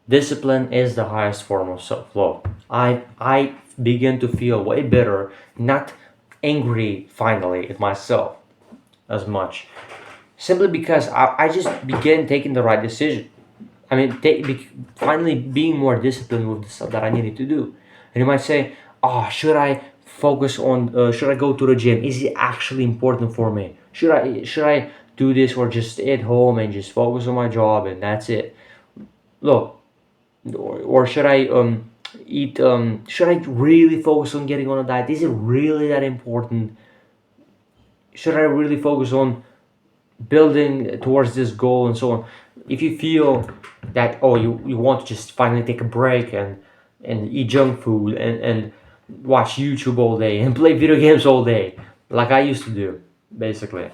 Discipline is the highest form of self-love. I begin to feel way better, not angry finally at myself as much, simply because I just began taking the right decision. I mean, finally being more disciplined with the stuff that I needed to do. And you might say, "Oh, should I focus on? Should I go to the gym? Is it actually important for me? Should I do this or just stay at home and just focus on my job and that's it?" Look, or should I eat? Should I really focus on getting on a diet? Is it really that important? Should I really focus on building towards this goal and so on? If you feel that, oh, you want to just finally take a break and eat junk food and watch YouTube all day and play video games all day like I used to do, basically,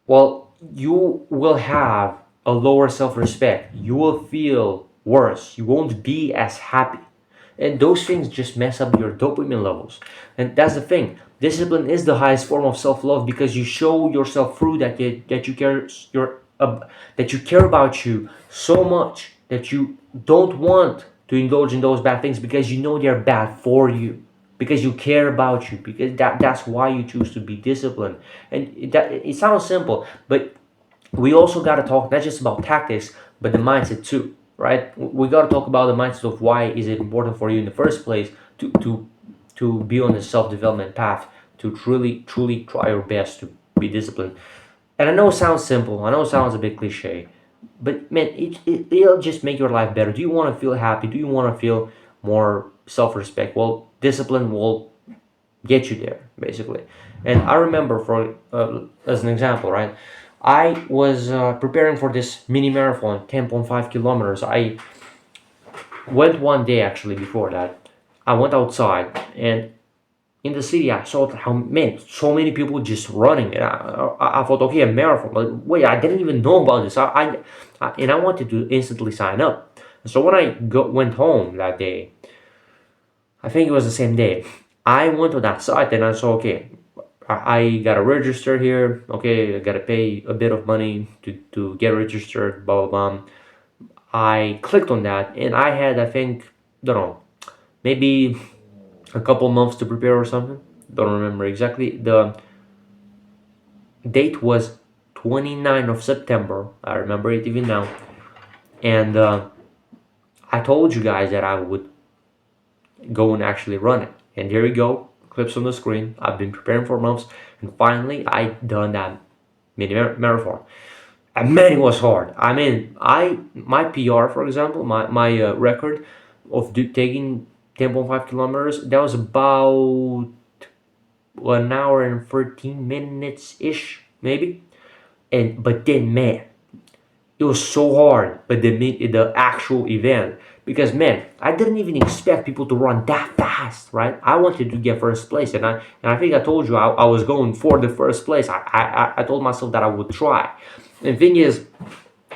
well, you will have a lower self-respect. You will feel worse. You won't be as happy. And those things just mess up your dopamine levels. And that's the thing. Discipline is the highest form of self-love because you show yourself through that you care about you so much that you don't want to indulge in those bad things because you know they're bad for you, because you care about you, because that's why you choose to be disciplined. And it sounds simple, but we also got to talk not just about tactics but the mindset too, right? We got to talk about the mindset of why is it important for you in the first place to be on the self-development path, to truly try your best to be disciplined. And I know it sounds simple, I know it sounds a bit cliche, but man, it'll just make your life better. Do you want to feel happy? Do you want to feel more self-respect? Well, discipline will get you there, basically. And I remember, for as an example, right, I was preparing for this mini marathon, 10.5 kilometers. I went one day actually before that. I went outside, and in the city I saw how, man, so many people just running, and I thought, okay, a marathon, but wait, I didn't even know about this. And I wanted to instantly sign up. So when I went home that day, I think it was the same day, I went to that site and I saw, okay, I gotta register here. Okay, I gotta pay a bit of money to get registered, blah blah blah. I clicked on that and I had, I think, don't know, maybe a couple months to prepare or something. Don't remember exactly. The date was 29th of September. I remember it even now. And I told you guys that I would go and actually run it. And here we go, clips on the screen. I've been preparing for months, and finally I done that mini marathon. And man, it was hard. I mean, I my PR, for example, my record of taking 10.5 kilometers, that was about 1 hour and 13 minutes ish, maybe. And but then, man, it was so hard, but the actual event, because man, I didn't even expect people to run that fast, right? I wanted to get first place, and I think I told you I was going for the first place. I told myself that I would try. And the thing is,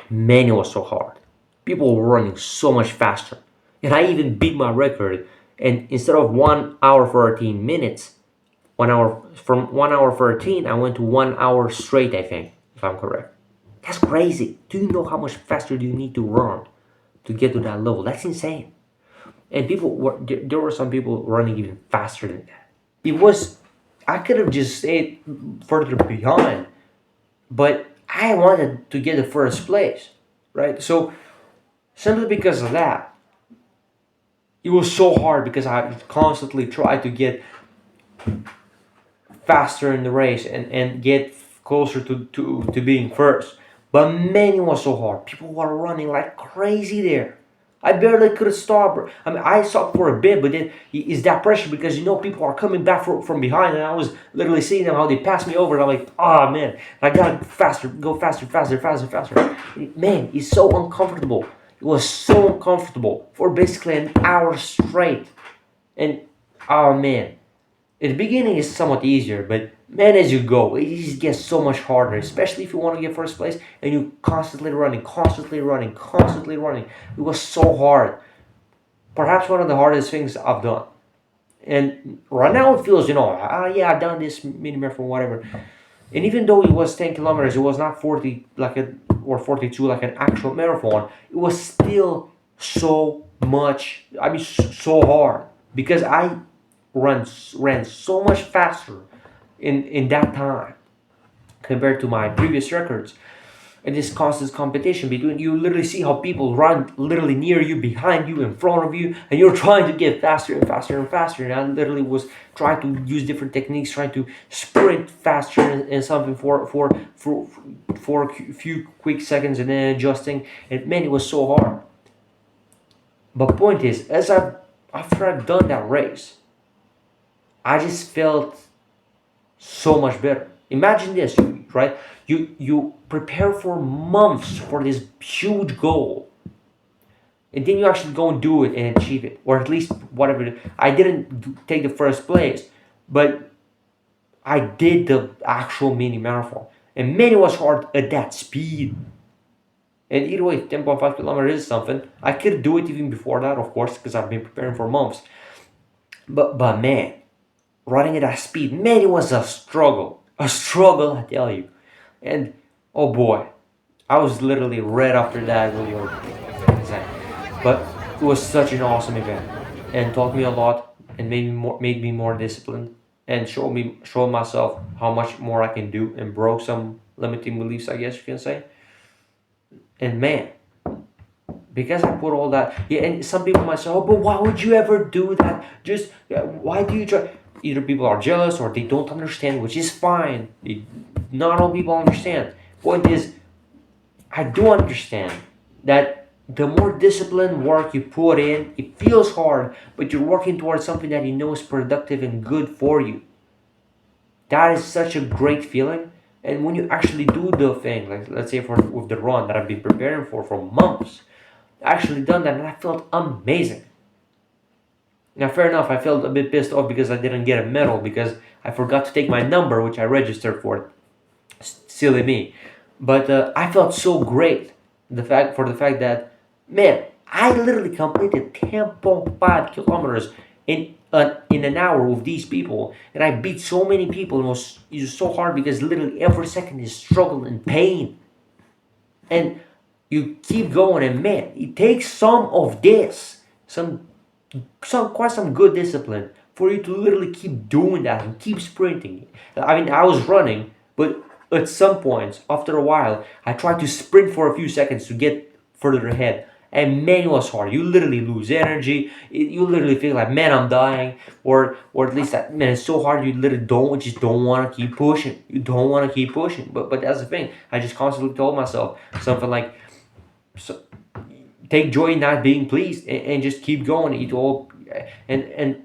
man, it was so hard. People were running so much faster, and I even beat my record. And instead of 1 hour 13 minutes, 1 hour 13, I went to 1 hour straight. I think, if I'm correct. That's crazy. Do you know how much faster do you need to run to get to that level? That's insane. And there were some people running even faster than that. It was, I could have just stayed further behind, but I wanted to get the first place, right? So simply because of that, it was so hard because I constantly tried to get faster in the race and get closer to being first. But man, it was so hard. People were running like crazy there. I barely could stop. I mean, I stopped for a bit, but then it's that pressure because people are coming back from behind, and I was literally seeing them how they passed me over, and I'm like, oh man, I gotta faster, go faster, faster, faster, faster. Man, it's so uncomfortable. It was so uncomfortable for basically an hour straight, and oh man, at the beginning it's somewhat easier, but man, as you go, it just gets so much harder, especially if you want to get first place and you constantly running, constantly running, constantly running. It was so hard. Perhaps one of the hardest things I've done. And right now it feels, yeah, I've done this mini marathon, whatever. And even though it was 10 kilometers, it was not 40 like a or 42 like an actual marathon. It was still so much. I mean, so hard because I ran so much faster in that time compared to my previous records. And this causes competition between you. Literally see how people run literally near you, behind you, in front of you, and you're trying to get faster and faster and faster. And I literally was trying to use different techniques, trying to sprint faster and something for a few quick seconds, and then adjusting. And man, it was so hard. But point is, after I've done that race, I just felt so much better. Imagine this, right? You prepare for months for this huge goal, and then you actually go and do it and achieve it, or at least whatever. I didn't take the first place, but I did the actual mini marathon, and man, it was hard at that speed. And either way, 10.5 kilometers is something. I could do it even before that, of course, because I've been preparing for months. But man, running at that speed, man, it was a struggle, I tell you. And oh boy, I was literally right after that really exam. But it was such an awesome event, and taught me a lot, and made me more disciplined, and showed myself how much more I can do, and broke some limiting beliefs, I guess you can say. And man, because I put all that, yeah, and some people might say, oh, but why would you ever do that? Just why do you try? Either people are jealous or they don't understand, which is fine. Not all people understand. Point is, I do understand that the more disciplined work you put in, it feels hard, but you're working towards something that you know is productive and good for you. That is such a great feeling. And when you actually do the thing, like let's say for with the run that I've been preparing for months, I actually done that and I felt amazing. Now, fair enough, I felt a bit pissed off because I didn't get a medal because I forgot to take my number, which I registered for. Silly me. But I felt so great the fact that, man, I literally completed 10.5 kilometers in an hour with these people, and I beat so many people. It was so hard because literally every second is struggle and pain, and you keep going. And man, it takes some of this, some good discipline for you to literally keep doing that and keep sprinting. I mean, I was running, but at some points, after a while, I tried to sprint for a few seconds to get further ahead. And man, it was hard. You literally lose energy. You literally feel like, man, I'm dying, or at least that, man, it's so hard. You literally don't want to keep pushing. You don't want to keep pushing. But that's the thing. I just constantly told myself something like, so, take joy in not being pleased, and just keep going. It all, and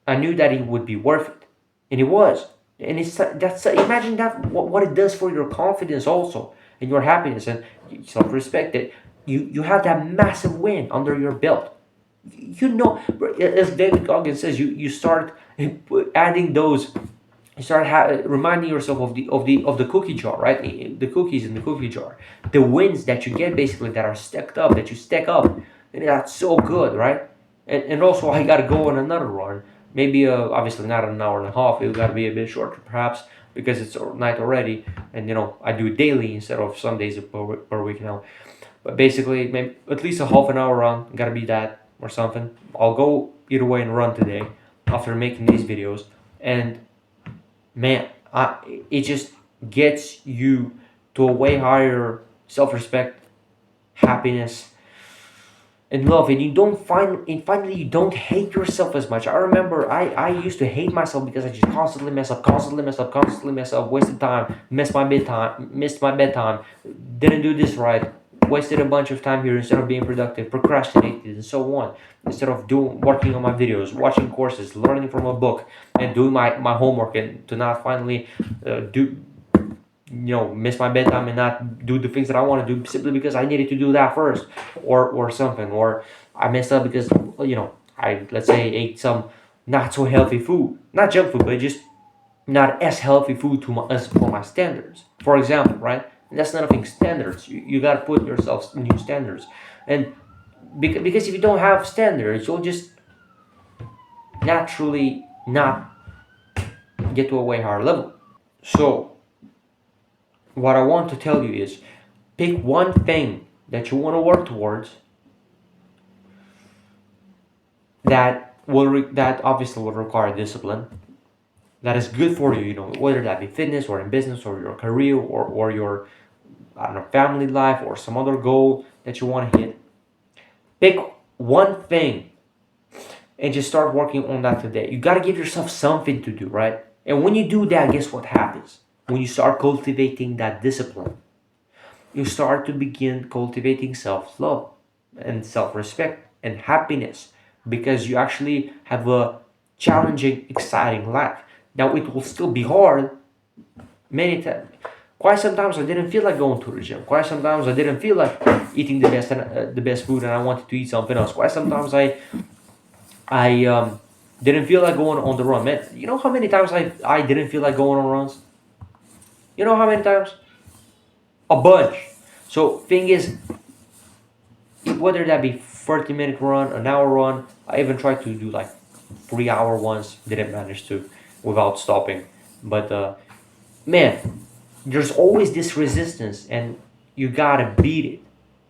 I knew that it would be worth it, and it was. And it's that's imagine that what it does for your confidence also, and your happiness and self-respect. That you have that massive win under your belt. You know, as David Goggins says, you start adding those. You start reminding yourself of the cookie jar, right? The cookies in the cookie jar, the wins that you get basically that are stacked up, that you stack up, and that's so good, right? And also I gotta go on another run. Maybe obviously not an hour and a half. It gotta be a bit shorter perhaps because it's night already, and I do it daily instead of some days per week now. But basically, maybe at least a half an hour run. Gotta be that or something. I'll go either way and run today after making these videos, and man, it just gets you to a way higher self-respect, happiness, and love, and finally you don't hate yourself as much. I remember I used to hate myself because I just constantly mess up, wasted time, missed my bedtime, didn't do this right, wasted a bunch of time here instead of being productive, procrastinated, and so on. Instead of working on my videos, watching courses, learning from a book, and doing my homework, and to not finally do miss my bedtime and not do the things that I want to do simply because I needed to do that first, or something, or I messed up because I, let's say, ate some not so healthy food, not junk food, but just not as healthy food as for my standards, for example, right? And that's not a thing. Standards, you got to put yourself new standards, and because if you don't have standards, you'll just naturally not get to a way higher level. So what I want to tell you is pick one thing that you want to work towards that obviously will require discipline. That is good for you, whether that be fitness or in business or your career or your, I don't know, family life or some other goal that you want to hit. Pick one thing and just start working on that today. You got to give yourself something to do, right? And when you do that, guess what happens? When you start cultivating that discipline, you start to begin cultivating self love and self respect and happiness because you actually have a challenging, exciting life. Now, it will still be hard many times. Quite sometimes I didn't feel like going to the gym. Quite sometimes I didn't feel like eating the best food, and I wanted to eat something else. Quite sometimes I didn't feel like going on the run. Man, you know how many times I didn't feel like going on runs? You know how many times? A bunch. So thing is, whether that be 30-minute run, an hour run, I even tried to do like 3 hour ones. Didn't manage to without stopping. But man, there's always this resistance, and you gotta beat it.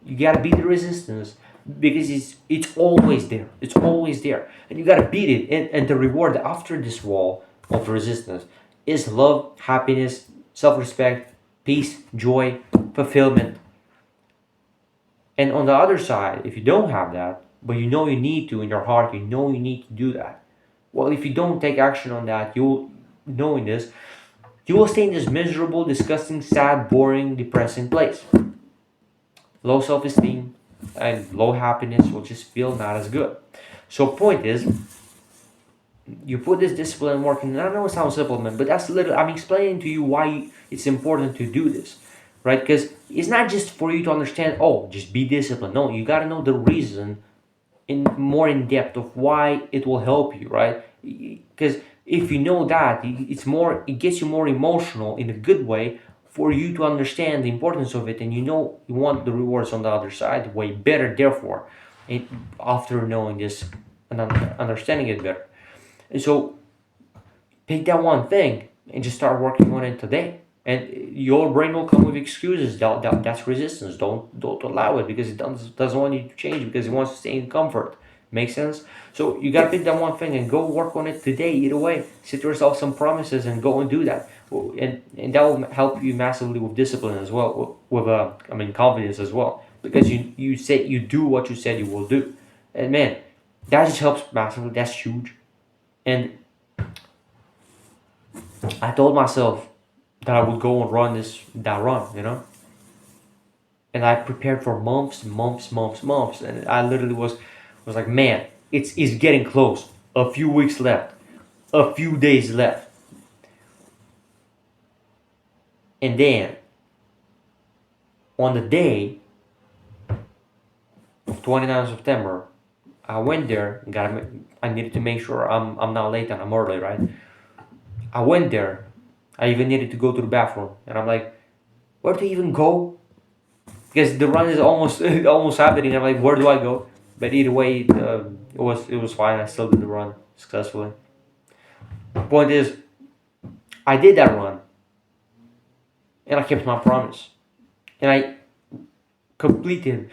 You gotta beat the resistance because it's always there. It's always there, and you gotta beat it. And the reward after this wall of resistance is love, happiness, self-respect, peace, joy, fulfillment. And on the other side, if you don't have that, but you know you need to in your heart, you know you need to do that. Well, if you don't take action on that, you'll knowing this, you will stay in this miserable, disgusting, sad, boring, depressing place. Low self-esteem and low happiness will just feel not as good. So point is, you put this discipline work, and I know it sounds simple, man, but that's literally, I'm explaining to you why it's important to do this, right? Because it's not just for you to understand, oh, just be disciplined. No, you got to know the reason in more in depth of why it will help you, right? Because if you know that, it gets you more emotional in a good way for you to understand the importance of it, and you want the rewards on the other side way better. Therefore, it, after knowing this and understanding it better, and so pick that one thing and just start working on it today. And your brain will come with excuses. That's resistance. Don't allow it because it doesn't want you to change because it wants to stay in comfort. Make sense? So you gotta pick that one thing and go work on it today. Either way, set yourself some promises and go and do that. And that will help you massively with discipline as well, with I mean confidence as well, because you say you do what you said you will do, and man, that just helps massively. That's huge. And I told myself that I would go and run that run. And I prepared for months, months, months, months, and I literally was like, man, it's getting close. A few weeks left, a few days left, and then on the day of 29th September, I went there. I needed to make sure I'm not late and I'm early, right? I went there. I even needed to go to the bathroom, and I'm like, where to even go? Because the run is almost almost happening. I'm like, where do I go? But either way, it was fine. I still did the run successfully. Point is, I did that run, and I kept my promise, and I completed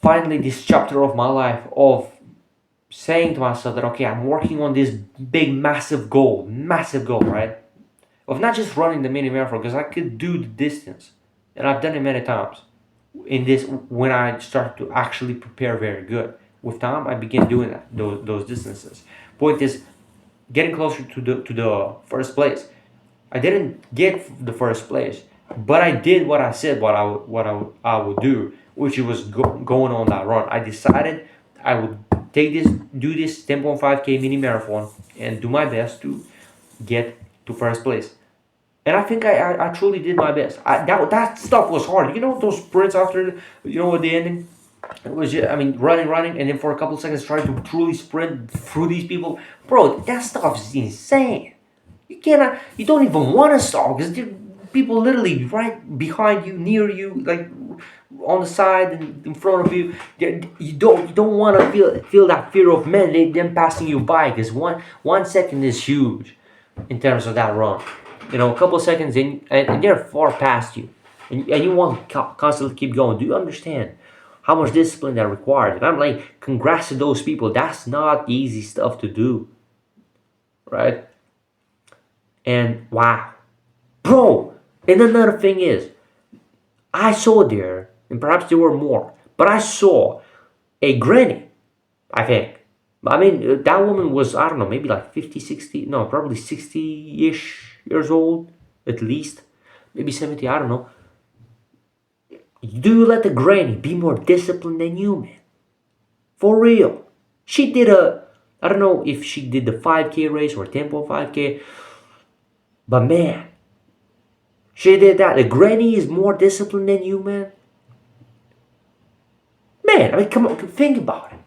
finally this chapter of my life of saying to myself that okay, I'm working on this big, massive goal, right? Of not just running the mini marathon because I could do the distance, and I've done it many times. In this, when I started to actually prepare very good, with time I began doing those distances. Point is, getting closer to the first place. I didn't get the first place, but I did what I said I would do, which was going on that run. I decided I would do this 10.5K mini marathon and do my best to get to first place. And I think I truly did my best. That stuff was hard. Those sprints after, at the ending, it was just, I mean, running, and then for a couple seconds trying to truly sprint through these people. Bro, that stuff is insane. You don't even want to stop because people literally right behind you, near you, like on the side and in front of you. You don't want to feel that fear of men, them passing you by because one second is huge in terms of that run. A couple seconds in, and they're far past you, and you want to constantly keep going. Do you understand? how much discipline that requires. And I'm like, congrats to those people. That's not easy stuff to do, right? And wow, bro. And another thing is, I saw there, and perhaps there were more, but I saw a granny, I think. I mean, that woman was, I don't know, maybe like 50, 60, no, probably 60-ish years old, at least. Maybe 70, I don't know. Do you let the granny be more disciplined than you, man? For real. She did I don't know if she did the 5K race or 10.5K, but man, she did that. The granny is more disciplined than you, man. Man, I mean, come on, think about it.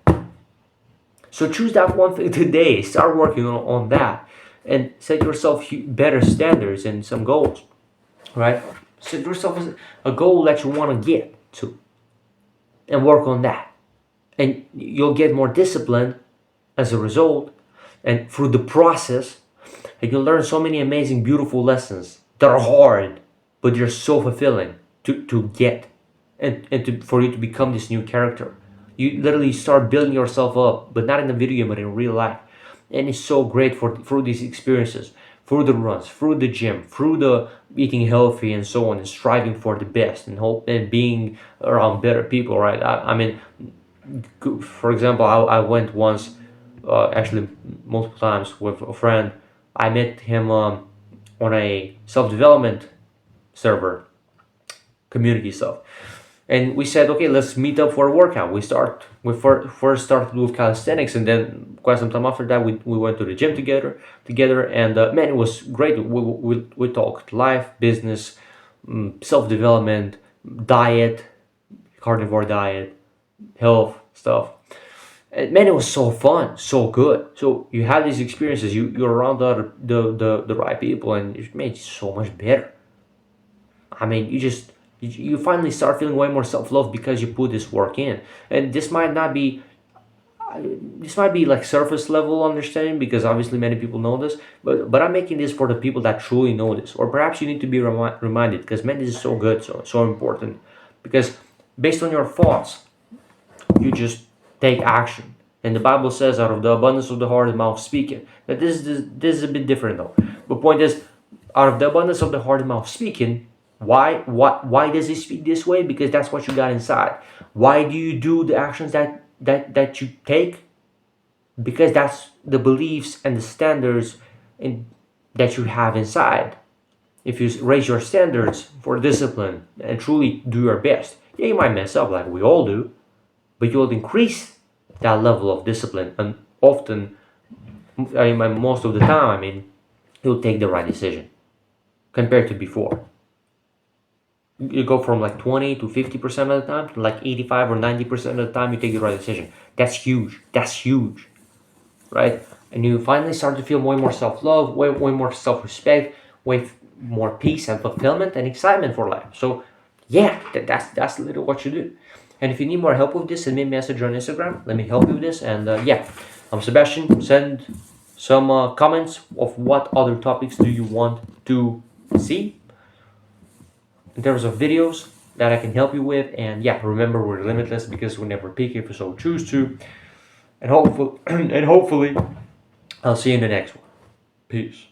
So choose that one thing today. Start working on that, and set yourself better standards and some goals, right? Set yourself a goal that you want to get to, and work on that, and you'll get more disciplined as a result, and through the process, and you'll learn so many amazing, beautiful lessons that are hard, but they're so fulfilling to get, and for you to become this new character. You literally start building yourself up, but not in the video game, but in real life. And it's so great through these experiences, through the runs, through the gym, through the eating healthy and so on, and striving for the best, and hope, and being around better people, right? I mean, for example, I went once, actually multiple times with a friend. I met him on a self-development server, community stuff, and we said, okay, let's meet up for a workout. We first started with calisthenics, and then quite some time after that, we went to the gym together, and man, it was great. We talked life, business, self-development, diet, carnivore diet, health stuff. And man, it was so fun, so good. So you have these experiences, you're around the right people, and it made it so much better. I mean, you finally start feeling way more self-love because you put this work in. And this might be like surface level understanding, because obviously many people know this, but I'm making this for the people that truly know this, or perhaps you need to be reminded, because man, this is so good, so important, because based on your thoughts, you just take action. And the Bible says, out of the abundance of the heart, the mouth speaketh. Now this is a bit different though. The point is, out of the abundance of the heart, the mouth speaking. Why does it speak this way? Because that's what you got inside. Why do you do the actions that you take? Because that's the beliefs and the standards that you have inside. If you raise your standards for discipline and truly do your best, yeah, you might mess up like we all do, but you'll increase that level of discipline, and often, I mean, most of the time, I mean, you'll take the right decision compared to before. You go from like 20 to 50% of the time to like 85 or 90% of the time you take the right decision. That's huge. That's huge, right? And you finally start to feel way more self-love, way more self-respect, way more peace and fulfillment and excitement for life. So yeah, that's literally what you do. And if you need more help with this, send me a message on Instagram. Let me help you with this. And yeah, I'm Sebastian. Send some comments of what other topics do you want to see in terms of videos that I can help you with. And yeah, remember, we're limitless because we never pick if we so choose to. And hopefully, I'll see you in the next one. Peace.